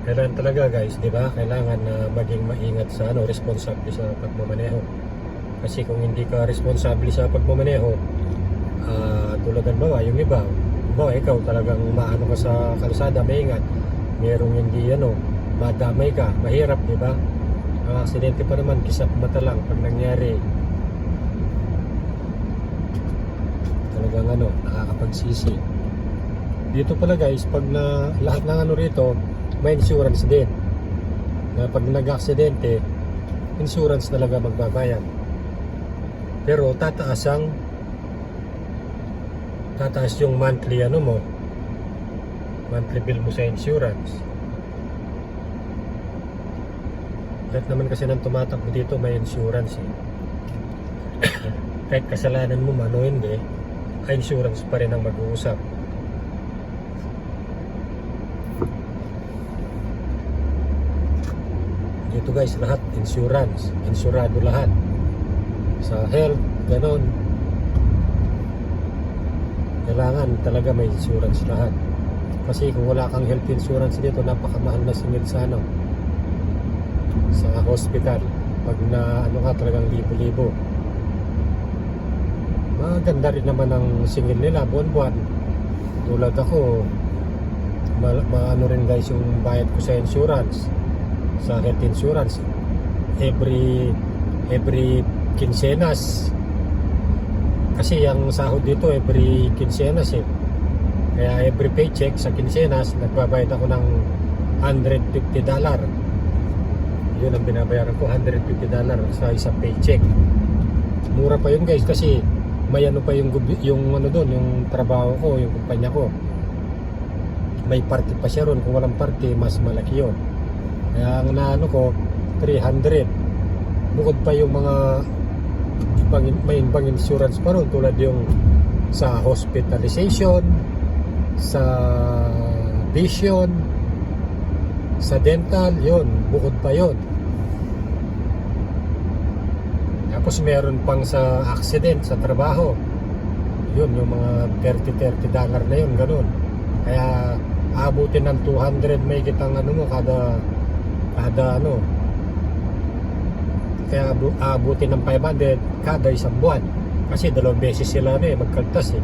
Kailangan talaga guys, di ba? Kailangan na maging maingat sa responsable sa pagmamaneho. Kasi kung hindi ka responsable sa pagmamaneho, tulad ng yung iba, ikaw talagang maano ka sa kalsada, maingat. Merong hindi madamay ka, mahirap, di ba? Ang aksidente pa naman, kisap mata lang pag nangyari. Talagang nakakapagsisi. Dito pala guys, pag lahat ng rito, may insurance din. Na pag nag-aksidente, insurance talaga magbabayad. Pero tataas yung monthly monthly bill mo sa insurance. Lahat naman kasi nang tumatakbo dito may insurance Kahit kasalanan mo man o hindi, insurance pa rin ang mag-uusap. Dito guys, lahat insurance, insurado lahat. Sa health, ganon. Kailangan talaga may insurance lahat. Kasi kung wala kang health insurance dito, napakamahal na singil sa sa hospital. Pag ka talagang libo-libo. Maganda rin naman ang singil nila buwan-buwan. Tulad ako, rin guys yung bayad ko sa insurance, sa health insurance, every quincenas. Kasi yung sahod dito every quincenas kaya every paycheck sa quincenas nagbabayad ako ng $150. Yun ang binabayaran ko, $150 sa isang paycheck. Mura pa yun guys, kasi may pa yung trabaho ko, yung kumpanya ko, may party pa siya ron. Kung walang party, mas malaki yun. Kaya ang ko 300. Bukod pa yung mga may ibang insurance pa ron, tulad yung sa hospitalization, sa vision, sa dental, yun, bukod pa yun. Tapos meron pang sa accident sa trabaho, yun, yung mga $30 na yun, ganun. Kaya aabutin ng 200 may kitang kada kaya aabutin ng 500 kada isang buwan. Kasi 2 beses sila magkaltas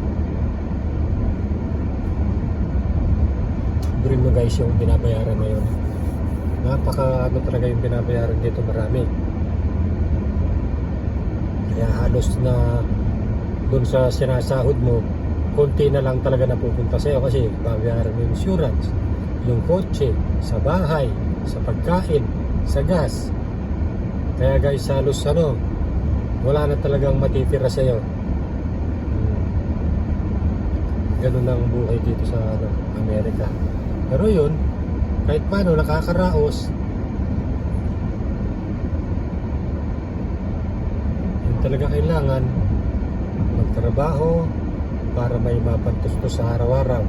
Durin mo guys yung binabayaran na yun. Napaka talaga yung binabayaran dito, marami. Kaya halos na dun sa sinasahod mo, konti na lang talaga napupunta sa'yo kasi babayaran yung insurance, yung kotse, sa bahay, sa pagkain, sa gas. Kaya guys, halos wala na talagang matitira sa'yo. Ganun ang buhay dito sa Amerika. Pero yun, kahit paano nakakaraos. Yun talaga kailangan magtrabaho para may mapantustos sa araw-araw.